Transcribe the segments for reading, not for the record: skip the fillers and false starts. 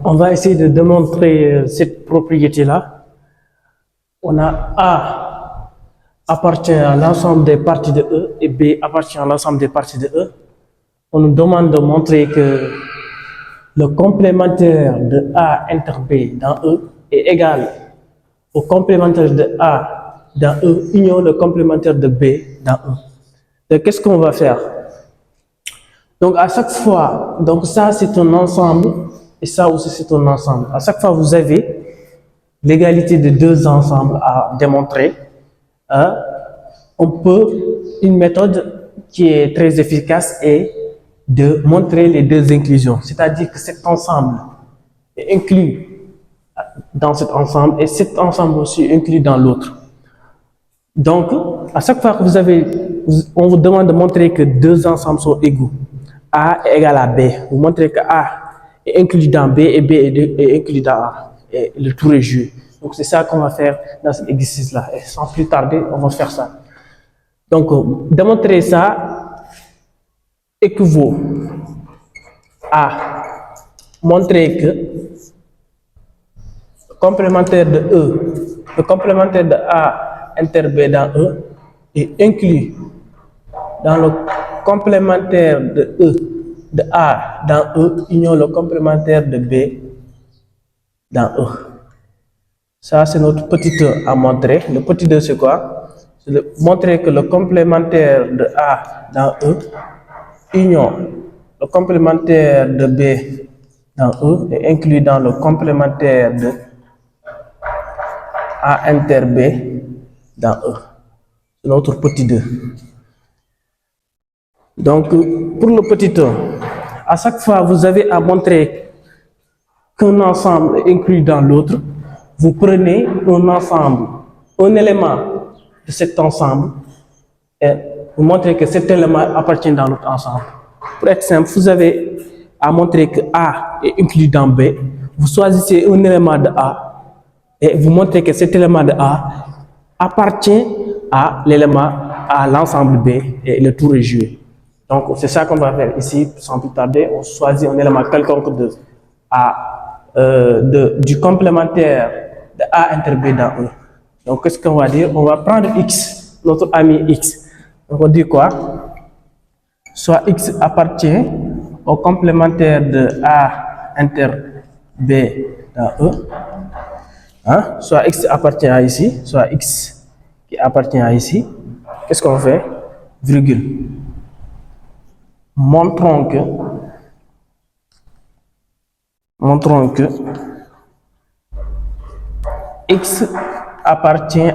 On va essayer de démontrer cette propriété-là. On a A appartient à l'ensemble des parties de E et B appartient à l'ensemble des parties de E. On nous demande de montrer que le complémentaire de A inter B dans E est égal au complémentaire de A dans E union le complémentaire de B dans E. Donc, qu'est-ce qu'on va faire? Donc, à chaque fois, donc ça c'est un ensemble et ça aussi c'est un ensemble. À chaque fois, vous avez l'égalité de deux ensembles à démontrer. Une méthode qui est très efficace est de montrer les deux inclusions. C'est-à-dire que cet ensemble est inclus dans cet ensemble et cet ensemble aussi inclus dans l'autre. Donc, à chaque fois que on vous demande de montrer que deux ensembles sont égaux, A est égal à B, vous montrez que A est inclus dans B et B est inclus dans A. Et le tour est joué. Donc, c'est ça qu'on va faire dans cet exercice-là. Et sans plus tarder, on va faire ça. Donc, démontrer ça équivaut à montrer que le complémentaire de E, le complémentaire de A inter B dans E est inclus dans le complémentaire de E de A dans E union le complémentaire de B dans E. Ça, c'est notre petit E à montrer. Le petit 2, c'est quoi? C'est de montrer que le complémentaire de A dans E union le complémentaire de B dans E est inclus dans le complémentaire de A inter B dans E. C'est notre petit 2. Donc, pour le petit 1, à chaque fois, vous avez à montrer qu'un ensemble est inclus dans l'autre. Vous prenez un ensemble, un élément de cet ensemble, et vous montrez que cet élément appartient dans l'autre ensemble. Pour être simple, vous avez à montrer que A est inclus dans B. Vous choisissez un élément de A et vous montrez que cet élément de A appartient à l'élément, à l'ensemble B et le tour est joué. Donc, c'est ça qu'on va faire ici, sans plus tarder. On choisit un élément quelconque du complémentaire de A inter B dans E. Donc, qu'est-ce qu'on va dire? On va prendre X, notre ami X. Donc, on dit quoi? Soit X appartient au complémentaire de A inter B dans E. Soit X appartient à ici, soit X qui appartient à ici. Qu'est-ce qu'on fait? Virgule. Montrons que X appartient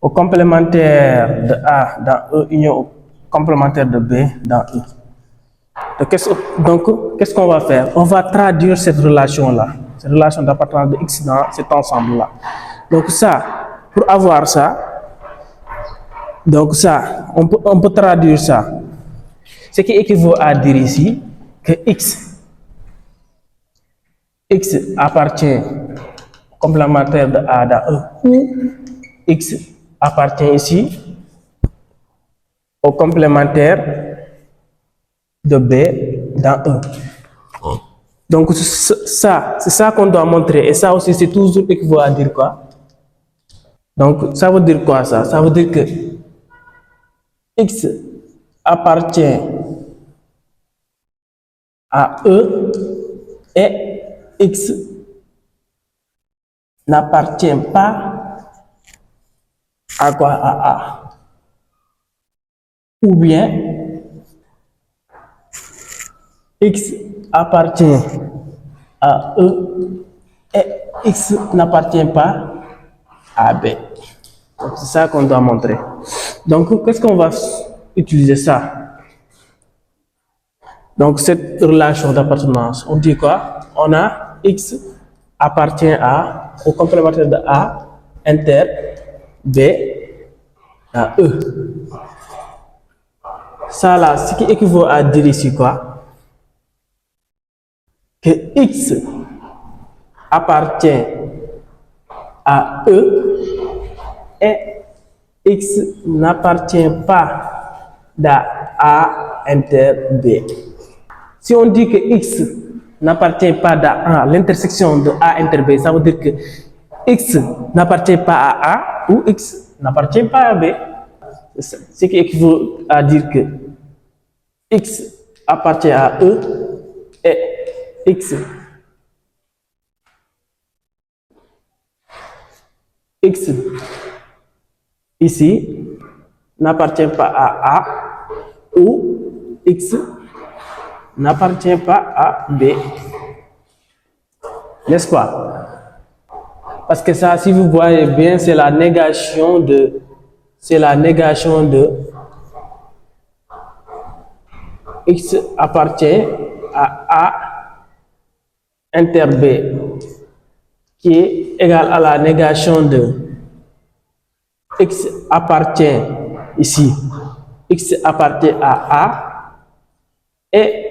au complémentaire de A dans E union au complémentaire de B dans E. Donc, qu'est-ce qu'on va faire? On va traduire cette relation-là, cette relation d'appartenance de X dans cet ensemble-là. Donc ça, pour avoir ça, donc ça, on peut traduire ça. Ce qui équivaut à dire ici que X appartient au complémentaire de A dans E, ou X appartient ici au complémentaire de B dans E. Donc ça, c'est ça qu'on doit montrer. Et ça aussi, c'est toujours équivaut à dire quoi? Donc, ça veut dire quoi ça? Ça veut dire que X appartient à E et X n'appartient pas à quoi? À A. Ou bien X appartient à E et X n'appartient pas à B. C'est ça qu'on doit montrer. Donc, qu'est-ce qu'on va utiliser ça? Donc, cette relation d'appartenance, on dit quoi? On a X appartient au complémentaire de A inter B à E. Ça là, ce qui équivaut à dire ici quoi? Que X appartient à E et X n'appartient pas d'A inter B. Si on dit que X n'appartient pas à l'intersection de A inter B, ça veut dire que X n'appartient pas à A ou X n'appartient pas à B. Ce qui équivaut à dire que X appartient à E et X ici n'appartient pas à A ou X n'appartient pas à B. N'est-ce pas? Parce que ça, si vous voyez bien, c'est la négation de X appartient à A inter B, qui est égal à la négation de X appartient ici, X appartient à A et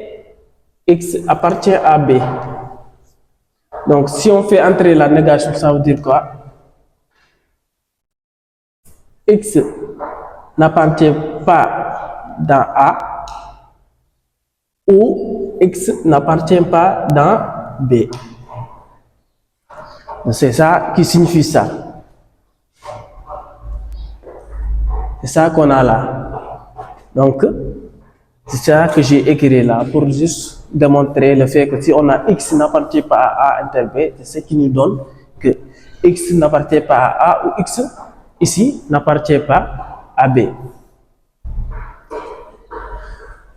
X appartient à B. Donc, si on fait entrer la négation, ça veut dire quoi? X n'appartient pas dans A ou X n'appartient pas dans B. C'est ça qui signifie ça. C'est ça qu'on a là. Donc, c'est ça que j'ai écrit là pour juste démontrer le fait que si on a X n'appartient pas à A inter B, c'est ce qui nous donne que X n'appartient pas à A ou X ici n'appartient pas à B.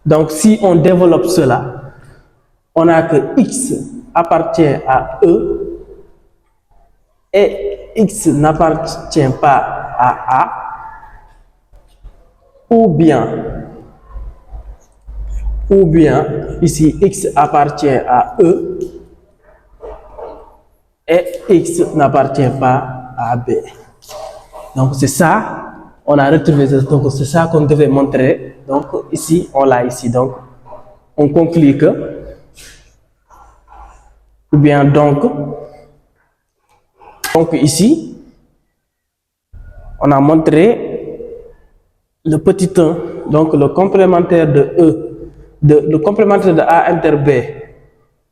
Donc, si on développe cela, on a que X appartient à E et X n'appartient pas à A, ou bien ici X appartient à E et X n'appartient pas à B. Donc c'est ça, on a retrouvé, donc c'est ça qu'on devait montrer. Donc ici, on l'a ici. Donc on conclut que, ou bien donc ici, on a montré le petit 1, donc le complémentaire de E, le complémentaire de A inter B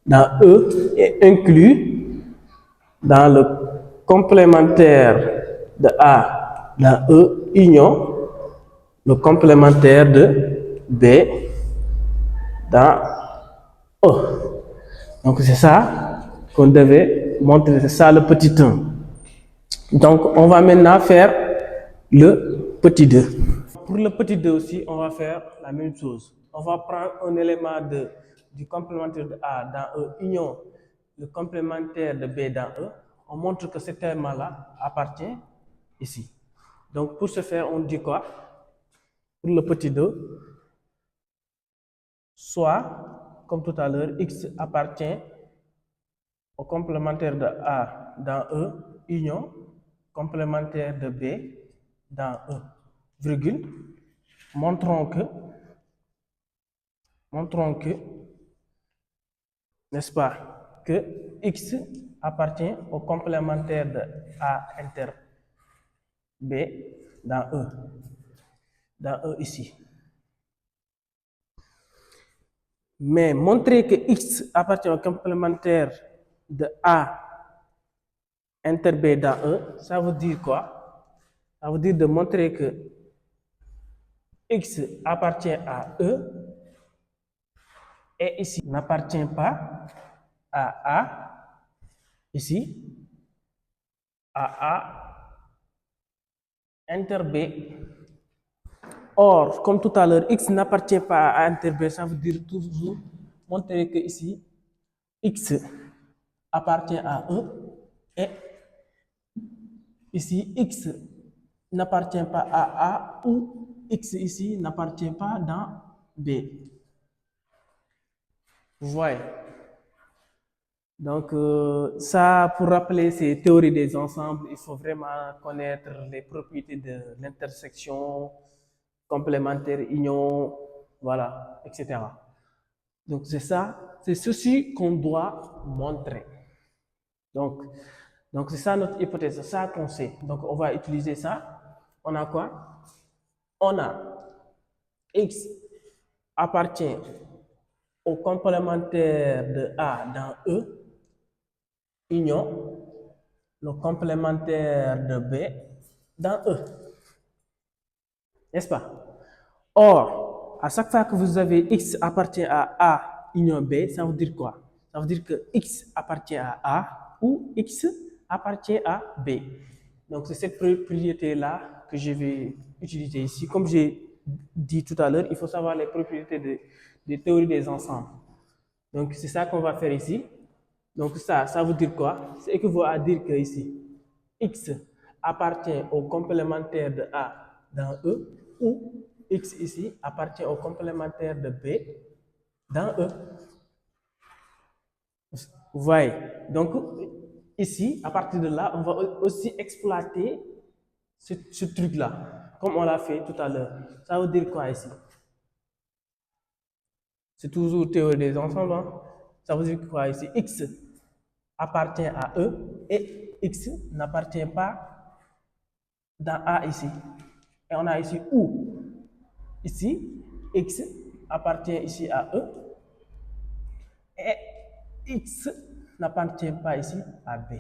dans E est inclus dans le complémentaire de A dans E union le complémentaire de B dans E. Donc c'est ça qu'on devait montrer, c'est ça le petit 1. Donc on va maintenant faire le petit 2. Pour le petit 2 aussi, on va faire la même chose. On va prendre un élément du complémentaire de A dans E union le complémentaire de B dans E. On montre que cet élément-là appartient ici. Donc pour ce faire, on dit quoi? Pour le petit 2, soit, comme tout à l'heure, X appartient au complémentaire de A dans E union complémentaire de B dans E, virgule, montrons que, n'est-ce pas, que X appartient au complémentaire de A inter B dans E ici. Mais montrer que X appartient au complémentaire de A inter B dans E, ça veut dire quoi? Ça veut dire de montrer que X appartient à E et ici n'appartient pas à A, ici, à A inter B. Or, comme tout à l'heure, X n'appartient pas à A inter B, ça veut dire toujours montrer que ici, X appartient à E et ici, X n'appartient pas à A ou X ici n'appartient pas dans B. Vous voyez? Donc, ça, pour rappeler ces théories des ensembles, il faut vraiment connaître les propriétés de l'intersection, complémentaire, union, voilà, etc. Donc, c'est ça, c'est ceci qu'on doit montrer. Donc c'est ça notre hypothèse, c'est ça qu'on sait. Donc, on va utiliser ça. On a quoi? On a X appartient au complémentaire de A dans E, union le complémentaire de B dans E. N'est-ce pas? Or, à chaque fois que vous avez X appartient à A union B, ça veut dire quoi? Ça veut dire que X appartient à A ou X appartient à B. Donc, c'est cette propriété-là que je vais utiliser ici. Comme j'ai dit tout à l'heure, il faut savoir les propriétés des théories des ensembles. Donc, c'est ça qu'on va faire ici. Donc, ça veut dire quoi? C'est équivaut à dire que ici, X appartient au complémentaire de A dans E ou X ici appartient au complémentaire de B dans E. Vous voyez? Donc, ici, à partir de là, on va aussi exploiter ce truc-là, comme on l'a fait tout à l'heure. Ça veut dire quoi ici? C'est toujours théorie des ensembles. Hein? Ça veut dire quoi ici? X appartient à E et X n'appartient pas dans A ici. Et on a ici ou. Ici, X appartient ici à E et X n'appartient pas ici à B.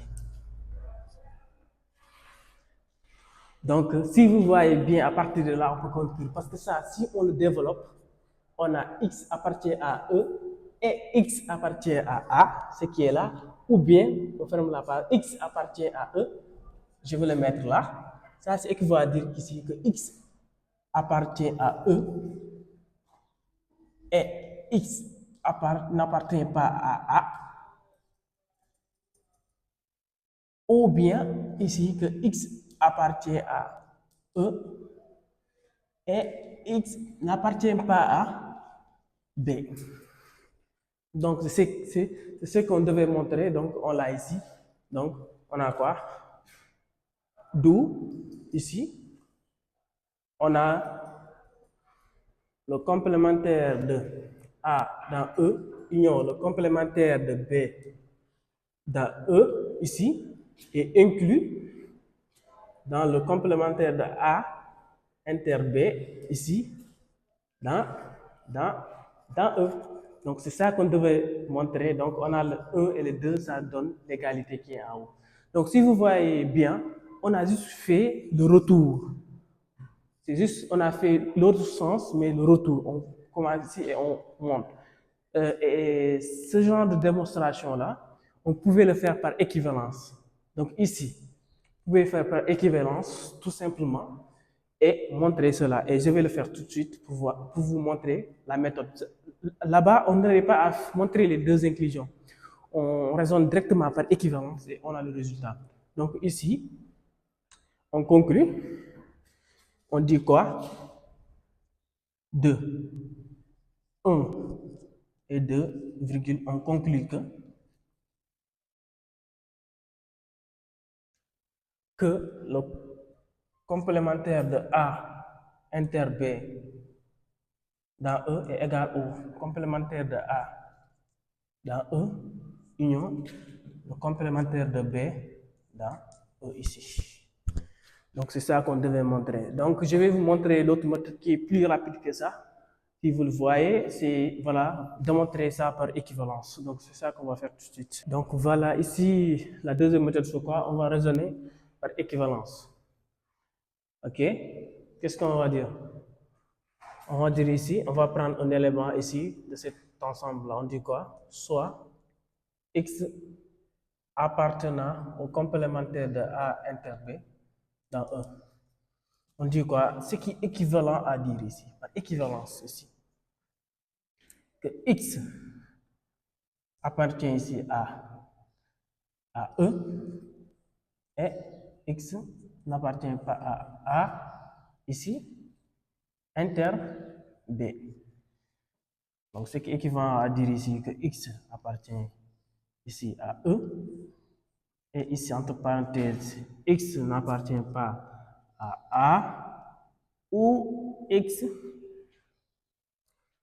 Donc, si vous voyez bien, à partir de là, on peut conclure. Parce que ça, si on le développe, on a X appartient à E et X appartient à A, ce qui est là. Ou bien, on ferme la page, X appartient à E. Je vais le mettre là. Ça, c'est équivaut à dire ici que X appartient à E et X n'appartient pas à A. Ou bien ici que X appartient à E et X n'appartient pas à B. Donc, c'est ce qu'on devait montrer. Donc, on l'a ici. Donc, on a quoi? D'où, ici, on a le complémentaire de A dans E, union le complémentaire de B dans E, ici, et inclus dans le complémentaire de A inter B, ici, dans, dans, dans E. Donc, c'est ça qu'on devait montrer. Donc, on a le 1 et le 2, ça donne l'égalité qui est en haut. Donc, si vous voyez bien, on a juste fait le retour. C'est juste, on a fait l'autre sens, mais le retour. On commence ici et on monte. Et ce genre de démonstration-là, on pouvait le faire par équivalence. Donc, ici, vous pouvez faire par équivalence, tout simplement, et montrer cela. Et je vais le faire tout de suite pour vous montrer la méthode. Là-bas, on n'aurait pas à montrer les deux inclusions. On raisonne directement par équivalence et on a le résultat. Donc ici, on conclut. On dit quoi? 2, 1 et 2, virgule, on conclut que le complémentaire de A inter B dans E est égal au complémentaire de A dans E, union, le complémentaire de B dans E ici. Donc, c'est ça qu'on devait montrer. Donc, je vais vous montrer l'autre méthode qui est plus rapide que ça. Si vous le voyez, c'est, voilà, démontrer ça par équivalence. Donc, c'est ça qu'on va faire tout de suite. Donc, voilà, ici, la deuxième méthode, c'est quoi? On va raisonner par équivalence. OK? Qu'est-ce qu'on va dire? On va dire ici, on va prendre un élément ici de cet ensemble-là. On dit quoi? Soit X appartenant au complémentaire de A inter B dans E. On dit quoi? Ce qui est équivalent à dire ici, par équivalence ici, que X appartient ici à E et X n'appartient pas à A ici, inter B. Donc, ce qui est équivalent à dire ici que X appartient ici à E et ici, entre parenthèses, X n'appartient pas à A ou X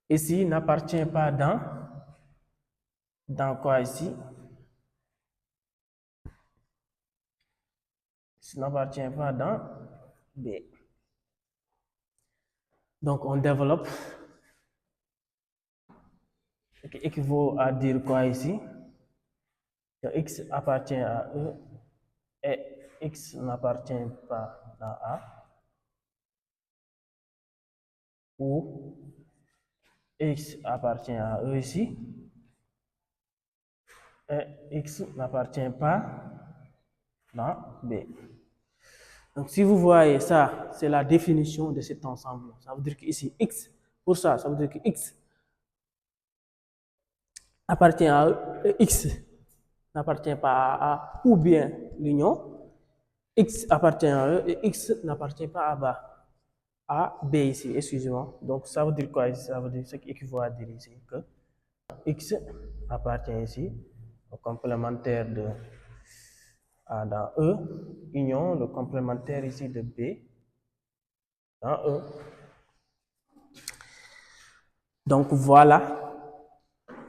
ici n'appartient pas dans quoi ici? X n'appartient pas dans B. Donc, on développe, ce qui équivaut à dire quoi ici? Que X appartient à E et X n'appartient pas à A, ou X appartient à E ici, et X n'appartient pas à B. Donc, si vous voyez ça, c'est la définition de cet ensemble. Ça veut dire que ici, X, pour ça, ça veut dire que X appartient à E et X n'appartient pas à A, ou bien l'union, X appartient à E et X n'appartient pas à B. A, B ici, excusez-moi. Donc, ça veut dire quoi ici? Ça veut dire ce qui équivaut à dire ici que X appartient ici au complémentaire de A dans E, union le complémentaire ici de B dans E. Donc voilà,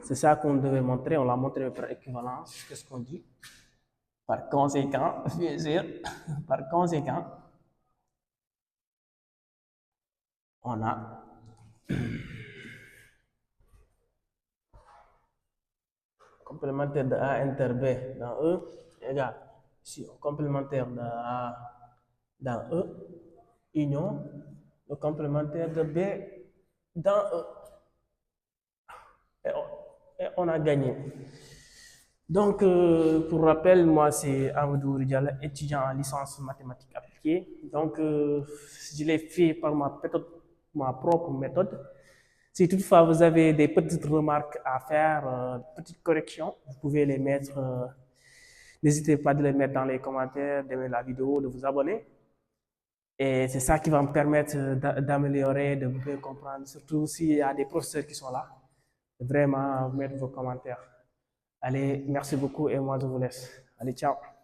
c'est ça qu'on devait montrer, on l'a montré par équivalence, qu'est-ce qu'on dit? Par conséquent, bien sûr, par conséquent, on a complémentaire de A inter B dans E égale ici au complémentaire de A dans E, union le complémentaire de B dans E. Et on a gagné. Donc, pour rappel, moi, c'est Amadou Ridjala, étudiant en licence mathématiques appliquées. Donc, je l'ai fait par ma propre méthode. Si toutefois vous avez des petites remarques à faire, petites corrections, vous pouvez les mettre. N'hésitez pas de les mettre dans les commentaires, d'aimer la vidéo, de vous abonner. Et c'est ça qui va me permettre d'améliorer, de mieux comprendre, surtout s'il y a des professeurs qui sont là. Vraiment, mettre vos commentaires. Allez, merci beaucoup et moi je vous laisse. Allez, ciao.